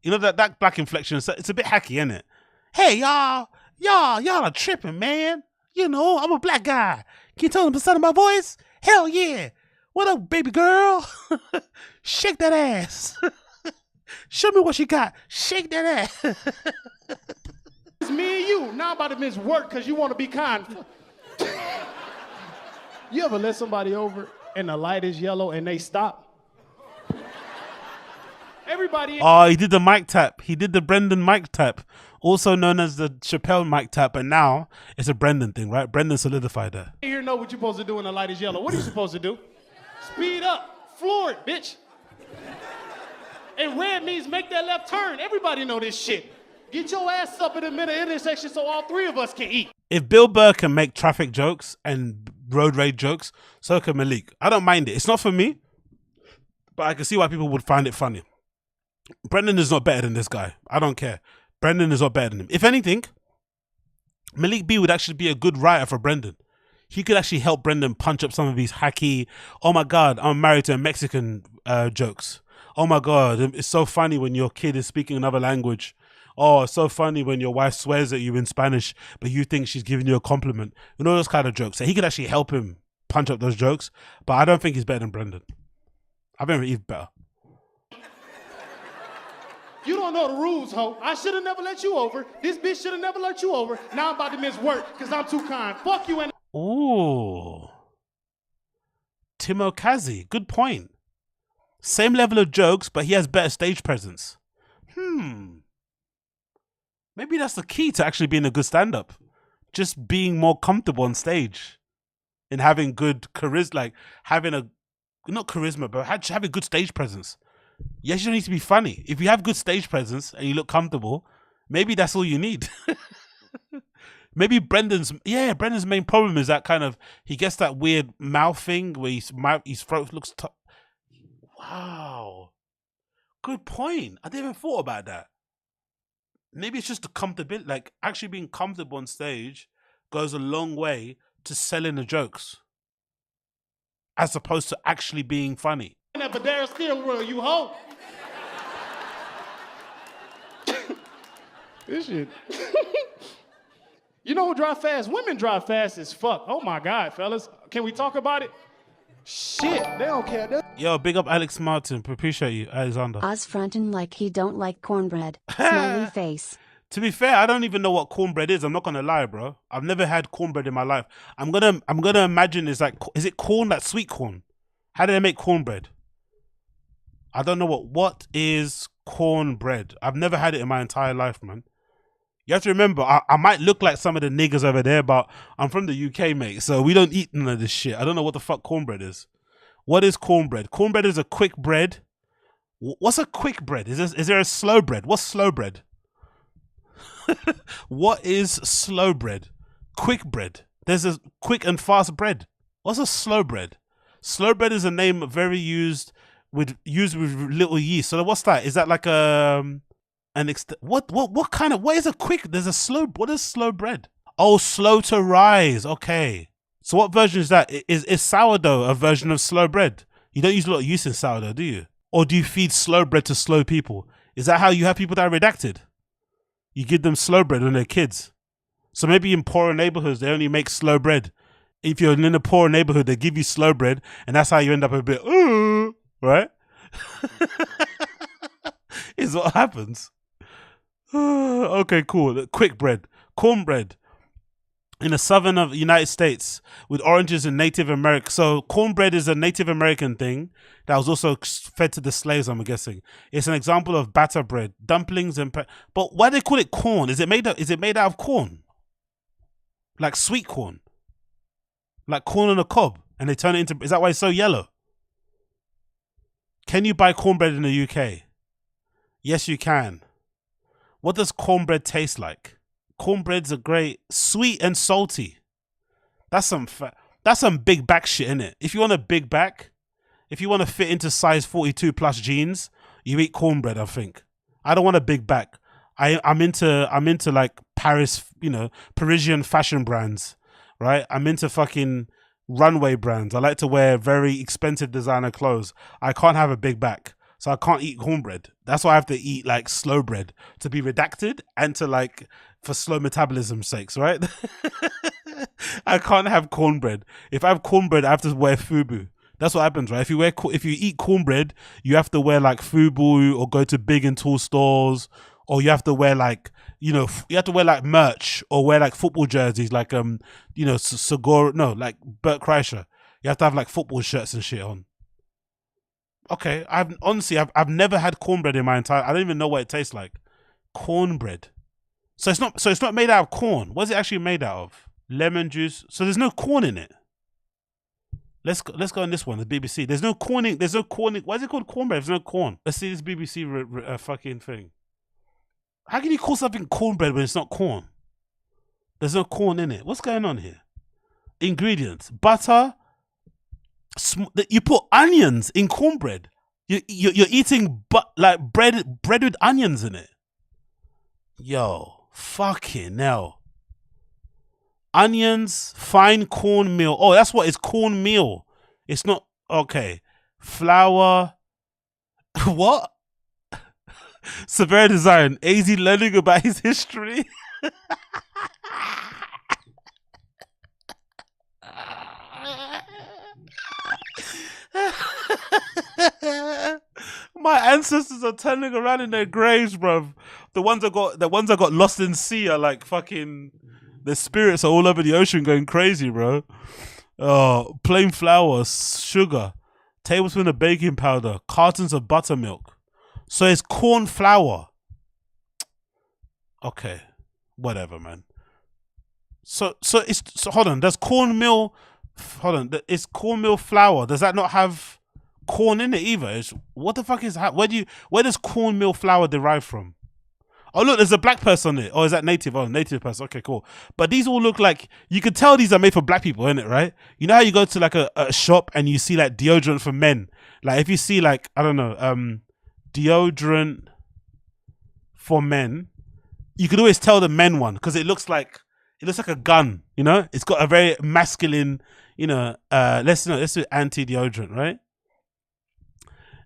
You know that black inflection. It's a bit hacky, isn't it? Hey y'all are tripping, man. You know, I'm a black guy. Can you tell them the sound of my voice? Hell yeah. What up, baby girl? Shake that ass. Show me what you got. Shake that ass. It's me and you. Now I'm about to miss work because you want to be kind. You ever let somebody over and the light is yellow and they stop? Everybody. Oh, he did the mic tap. He did the Brendan mic tap, also known as the Chappelle mic tap, and now it's a Brendan thing, right? Brendan solidified that. Here know what you're supposed to do when the light is yellow. What are you supposed to do? Speed up. Floor it, bitch. And red means make that left turn. Everybody know this shit. Get your ass up in the middle intersection so all three of us can eat. If Bill Burr can make traffic jokes and road rage jokes, so can Malik. I don't mind it. It's not for me, but I can see why people would find it funny. Brendan is not better than this guy. I don't care. Brendan is not better than him. If anything, Malik B would actually be a good writer for Brendan. He could actually help Brendan punch up some of these hacky, oh my God, I'm married to a Mexican jokes. Oh my God, it's so funny when your kid is speaking another language. Oh, it's so funny when your wife swears at you in Spanish, but you think she's giving you a compliment. You know, those kind of jokes. So he could actually help him punch up those jokes, but I don't think he's better than Brendan. I think he's better. You don't know the rules, ho. I should have never let you over. This bitch should have never let you over. Now I'm about to miss work because I'm too kind. Fuck you and... Ooh. Timo Kazi, good point. Same level of jokes, but he has better stage presence. Maybe that's the key to actually being a good stand-up. Just being more comfortable on stage and having good charisma, like having a, not charisma, but having good stage presence. Yes, you don't need to be funny. If you have good stage presence and you look comfortable, maybe that's all you need. Maybe Brendan's main problem is that kind of, he gets that weird mouth thing where his throat looks wow. Good point. I didn't even thought about that. Maybe it's just the comfortability, like actually being comfortable on stage goes a long way to selling the jokes as opposed to actually being funny. But there's still world, you hoe. This shit. You know who drive fast? Women drive fast as fuck. Oh my God, fellas. Can we talk about it? Shit, they don't care. Yo, big up Alex Martin. Appreciate you, Alexander. Oz frontin' like he don't like cornbread. Smiley face. To be fair, I don't even know what cornbread is. I'm not gonna lie, bro. I've never had cornbread in my life. I'm gonna imagine it's like, is it corn, like sweet corn? How do they make cornbread? I don't know what is cornbread. I've never had it in my entire life, man. You have to remember, I might look like some of the niggas over there, but I'm from the UK, mate, so we don't eat none of this shit. I don't know what the fuck cornbread is. What is cornbread? Cornbread is a quick bread. What's a quick bread? Is there a slow bread? What's slow bread? What is slow bread? Quick bread. There's a quick and fast bread. What's a slow bread? Slow bread is a name very used with little yeast. So what's that? Is that like what is a quick? There's a slow. What is slow bread? Oh, slow to rise. Okay. So what version is that? Is sourdough a version of slow bread? You don't use a lot of yeast in sourdough, do you? Or do you feed slow bread to slow people? Is that how you have people that are redacted? You give them slow bread when they're kids. So maybe in poorer neighborhoods, they only make slow bread. If you're in a poor neighborhood, they give you slow bread, and that's how you end up a bit, right? Is what happens. Okay, cool. Quick bread. Cornbread. in the southern of the United States with oranges and Native American. So cornbread is a Native American thing that was also fed to the slaves, I'm guessing. It's an example of batter bread, dumplings, and but why do they call it corn? Is it made out of corn? Like sweet corn? Like corn on a cob? And they turn it into, is that why it's so yellow? Can you buy cornbread in the UK? Yes, you can. What does cornbread taste like? Cornbread's a great, sweet and salty. That's some big back shit, innit? If you want a big back, if you want to fit into size 42 plus jeans, you eat cornbread, I think. I don't want a big back. I'm into like Paris, Parisian fashion brands, right? I'm into fucking runway brands. I like to wear very expensive designer clothes. I can't have a big back, so I can't eat cornbread. That's why I have to eat like slow bread to be redacted and to like for slow metabolism sakes, right? I can't have cornbread. If I have cornbread, I have to wear FUBU. That's what happens, right? If you eat cornbread, you have to wear like FUBU or go to big and tall stores, or you have to wear like, you have to wear like merch or wear like football jerseys, like Segura, no, like Bert Kreischer. You have to have like football shirts and shit on. Okay, I've never had cornbread in my entire. I don't even know what it tastes like. Cornbread. So it's not made out of corn. What is it actually made out of? Lemon juice. So there's no corn in it. Let's go on this one, the BBC. There's no corning. Why is it called cornbread? There's no corn. Let's see this BBC fucking thing. How can you call something cornbread when it's not corn? There's no corn in it. What's going on here? Ingredients: butter. You put onions in cornbread. You're eating bread with onions in it. Yo, fucking hell. Onions, fine cornmeal. Oh, that's what it's cornmeal. It's not okay. Flour. What? Severe design. AZ learning about his history. My ancestors are turning around in their graves, bruv. The ones that got lost in sea are like fucking. Their spirits are all over the ocean going crazy, bro. Oh, plain flour, sugar, tablespoon of baking powder, cartons of buttermilk. So it's corn flour. Okay, whatever, man. So hold on. There's cornmeal. Hold on. It's cornmeal flour. Does that not have corn in it either? What the fuck is that? Where does cornmeal flour derive from? Oh look, there's a black person on it. Oh, is that native? Oh, native person. Okay, cool. But these all look like, you can tell these are made for black people, isn't it? Right? You know how you go to like a shop and you see like deodorant for men. Like if you see like, I don't know, deodorant for men, you can always tell the men one because it looks like a gun. It's got a very masculine. Let's do anti-deodorant, right?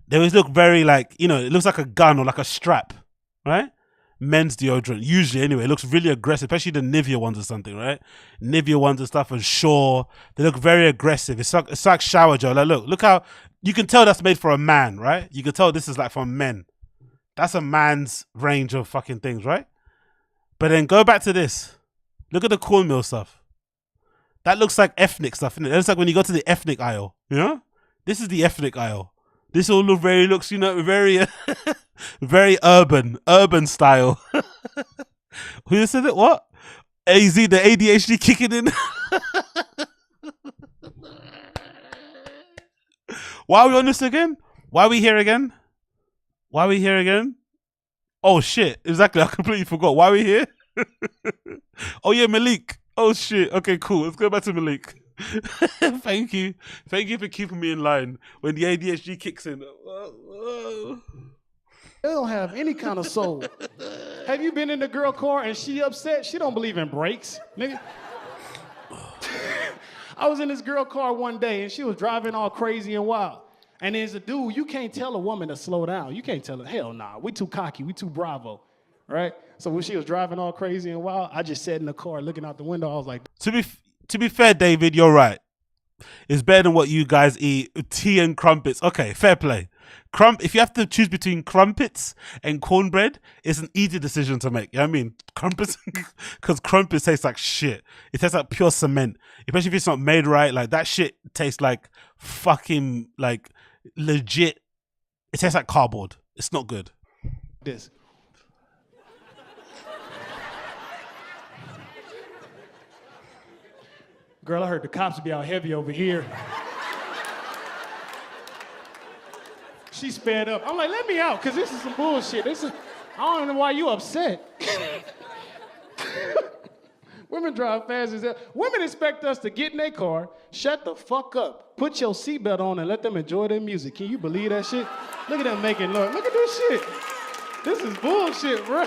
They always look very like, it looks like a gun or like a strap, right? Men's deodorant, usually anyway, it looks really aggressive, especially the Nivea ones or something, right? Nivea ones and stuff, and Shaw, they look very aggressive. It's like shower gel. Like, look how, you can tell that's made for a man, right? You can tell this is like for men. That's a man's range of fucking things, right? But then go back to this. Look at the cornmeal stuff. That looks like ethnic stuff, isn't it? It looks like when you go to the ethnic aisle, This is the ethnic aisle. This all looks, very, very urban style. Who said it? What? AZ, the ADHD kicking in. Why are we on this again? Why are we here again? Oh shit! Exactly, I completely forgot. Why are we here? Oh yeah, Malik. Oh shit. Okay, cool. Let's go back to Malik. Thank you for keeping me in line when the ADHD kicks in. They don't have any kind of soul. Have you been in the girl car and she upset? She don't believe in brakes, nigga. I was in this girl car one day and she was driving all crazy and wild. And there's a dude, you can't tell a woman to slow down. You can't tell her, hell nah, we too cocky, we too bravo, right? So when she was driving all crazy and wild, I just sat in the car looking out the window. I was like, To be fair, David, you're right. It's better than what you guys eat, tea and crumpets. Okay, fair play. If you have to choose between crumpets and cornbread, it's an easy decision to make. You know what I mean? Crumpets, because crumpets taste like shit. It tastes like pure cement, especially if it's not made right. Like that shit tastes like fucking like legit. It tastes like cardboard. It's not good. This. Girl, I heard the cops be out heavy over here. She sped up. I'm like, let me out, because this is some bullshit. I don't know why you upset. Women drive fast as hell. Women expect us to get in their car, shut the fuck up, put your seatbelt on, and let them enjoy their music. Can you believe that shit? Look at them making love. Look at this shit. This is bullshit, bro.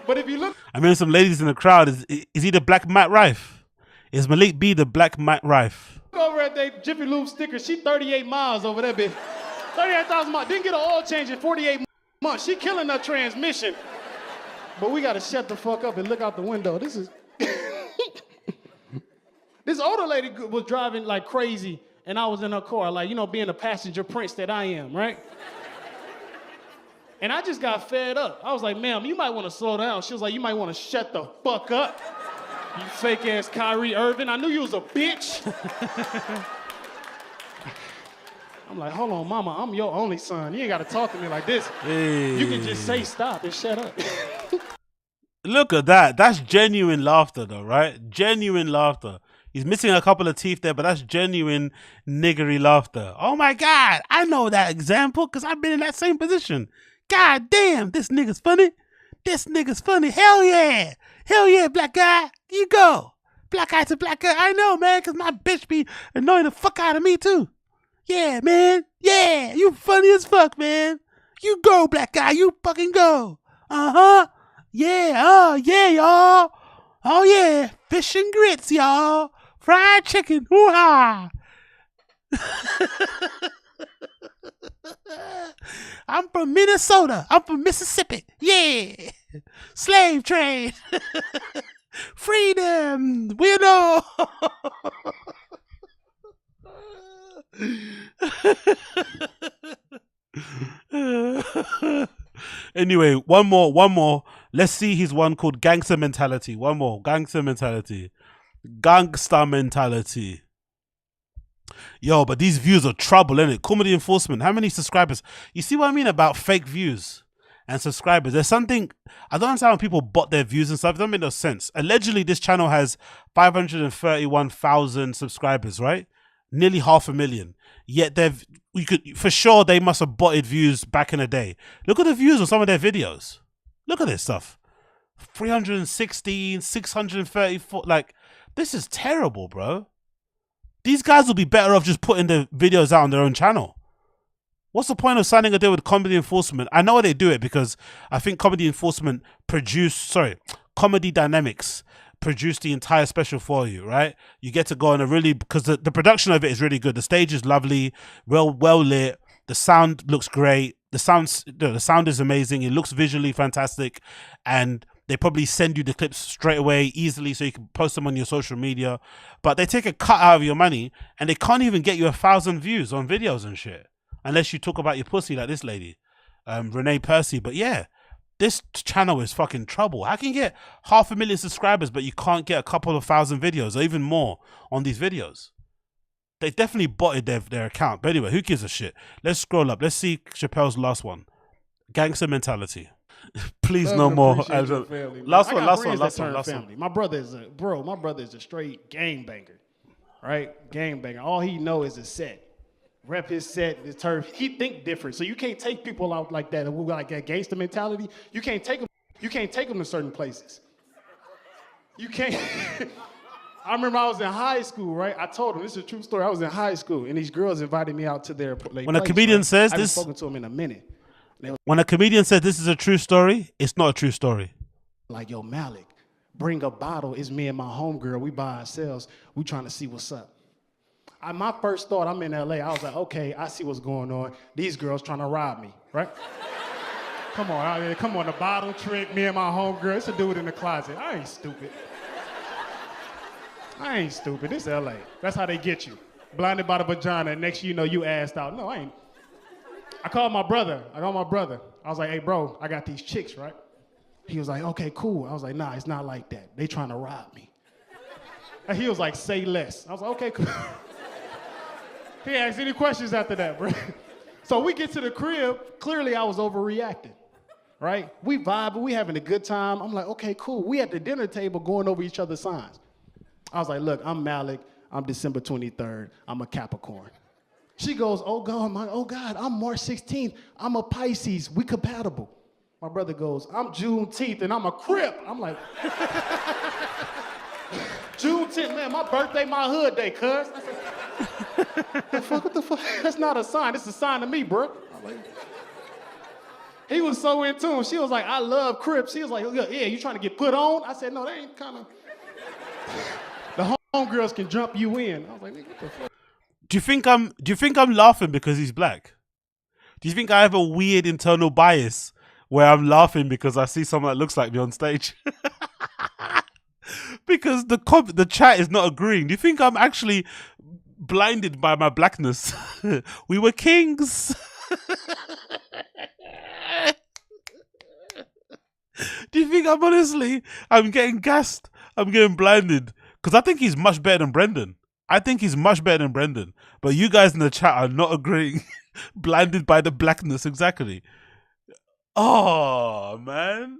But if you look... I mean, some ladies in the crowd. Is he the Black Matt Rife? Is Malik B the Black Matt Rife? Over at that Jiffy Lube sticker, she 38 miles over that bitch. 38,000 miles. Didn't get an oil change in 48 months. She killing her transmission. But we got to shut the fuck up and look out the window. This is... This older lady was driving like crazy, and I was in her car, like, you know, being a passenger prince that I am, right? And I just got fed up. I was like, ma'am, you might want to slow down. She was like, you might want to shut the fuck up. You fake-ass Kyrie Irving. I knew you was a bitch. I'm like, hold on, mama, I'm your only son. You ain't got to talk to me like this. Hey. You can just say stop and shut up. Look at that. That's genuine laughter, though, right? Genuine laughter. He's missing a couple of teeth there, but that's genuine niggery laughter. Oh, my God. I know that example because I've been in that same position. God damn, this nigga's funny. This nigga's funny. Hell yeah. Hell yeah, black guy. You go. Black guy to black guy. I know, man, because my bitch be annoying the fuck out of me, too. Yeah, man. Yeah, you funny as fuck, man. You go, black guy. You fucking go. Uh-huh. Yeah, oh, yeah, y'all. Oh, yeah. Fish and grits, y'all. Fried chicken. Hoo-ha. I'm from Minnesota. I'm from Mississippi. Yeah. Slave trade. Freedom. We know. Anyway, one more. Let's see his one called Gangster Mentality. One more. Gangster Mentality. Yo, but these views are trouble, innit? Comedy enforcement. How many subscribers? You see what I mean about fake views and subscribers? There's something, I don't understand when people bot their views and stuff. It doesn't make no sense. Allegedly, this channel has 531,000 subscribers, right? Nearly 500,000. Yet for sure they must have botted views back in the day. Look at the views on some of their videos. Look at this stuff. 316, 634. Like, this is terrible, bro. These guys will be better off just putting the videos out on their own channel. What's the point of signing a deal with Comedy Enforcement? I know they do it because I think Comedy Dynamics produced the entire special for you, right? You get to go on because the production of it is really good. The stage is lovely, well lit. The sound looks great. The sound is amazing. It looks visually fantastic, and they probably send you the clips straight away easily so you can post them on your social media. But they take a cut out of your money, and they can't even get you 1,000 views on videos and shit unless you talk about your pussy like this lady, Renee Percy. But yeah, this channel is fucking trouble. How can you get 500,000 subscribers but you can't get a couple of thousand videos or even more on these videos? They definitely botted their account. But anyway, who gives a shit? Let's scroll up. Let's see Chappelle's last one. Gangster Mentality. Please, no more. Last one. My brother is a straight gangbanger, right? Gangbanger. All he know is a set. Rep his set, his turf. He think different. So you can't take people out like that who got like that gangster mentality. You can't take them to certain places. You can't. I remember I was in high school, right? I told him, this is a true story. I was in high school, and these girls invited me out to their place. When a comedian says I this, haven't spoken to him in a minute. When a comedian says this is a true story, it's not a true story. Like, yo, Malik, bring a bottle. It's me and my homegirl. We by ourselves. We trying to see what's up. My first thought, I'm in LA. I was like, okay, I see what's going on. These girls trying to rob me, right? Come on, the bottle trick, me and my homegirl. It's a dude in the closet. I ain't stupid. It's LA. That's how they get you. Blinded by the vagina, and next you know you assed out. No, I ain't. I called my brother. I was like, hey, bro, I got these chicks, right? He was like, okay, cool. I was like, nah, it's not like that. They trying to rob me. And he was like, say less. I was like, okay, cool. He asked any questions after that, bro. So we get to the crib. Clearly, I was overreacting, right? We vibing. We having a good time. I'm like, okay, cool. We at the dinner table going over each other's signs. I was like, look, I'm Malik. I'm December 23rd. I'm a Capricorn. She goes, oh God, I'm March 16th. I'm a Pisces. We compatible. My brother goes, I'm Juneteenth and I'm a Crip. I'm like, Juneteenth, man, my birthday, my hood day, cuz. What the fuck? That's not a sign. It's a sign to me, bro. He was so in tune. She was like, I love Crips. He was like, yeah, you trying to get put on? I said, no, that ain't kind of. The homegirls can jump you in. I was like, what the fuck? Do you think I'm laughing because he's black? Do you think I have a weird internal bias where I'm laughing because I see someone that looks like me on stage? Because the chat is not agreeing. Do you think I'm actually blinded by my blackness? We were kings. Do you think I'm getting gassed? I'm getting blinded? Because I think he's much better than Brendan. But you guys in the chat are not agreeing. Blinded by the blackness, exactly. Oh, man.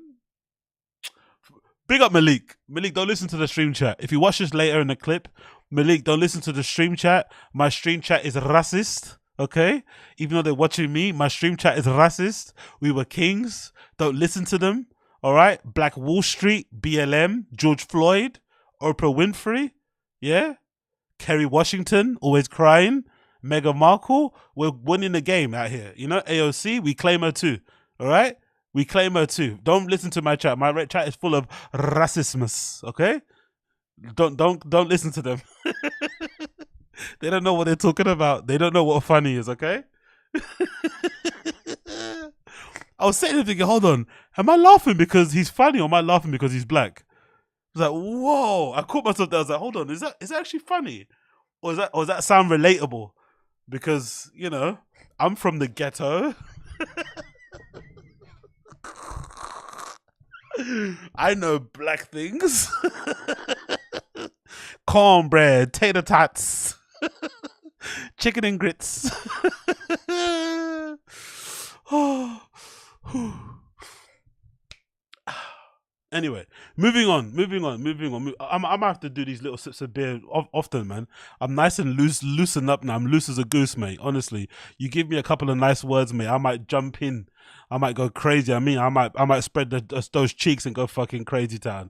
Big up Malik. Malik, don't listen to the stream chat. If you watch this later in the clip, Malik, don't listen to the stream chat. My stream chat is racist, okay? Even though they're watching me, my stream chat is racist. We were kings. Don't listen to them, all right? Black Wall Street, BLM, George Floyd, Oprah Winfrey, yeah? Kerry Washington, always crying. Meghan Markle, we're winning the game out here. You know, AOC, we claim her too, all right? We claim her too. Don't listen to my chat. My chat is full of racismus, okay? Don't listen to them. They don't know what they're talking about. They don't know what funny is, okay? I was sitting there thinking, hold on, am I laughing because he's funny or am I laughing because he's black? I was like, whoa. I caught myself there. I was like, hold on, is that actually funny? Or does that sound relatable? Because, you know, I'm from the ghetto. I know black things. Cornbread, tater tots, chicken and grits. Anyway, moving on. I'm gonna have to do these little sips of beer often, man. I'm nice and loosen up now. I'm loose as a goose, mate. Honestly, you give me a couple of nice words, mate, I might jump in. I might go crazy. I mean, I might spread those cheeks and go fucking crazy town.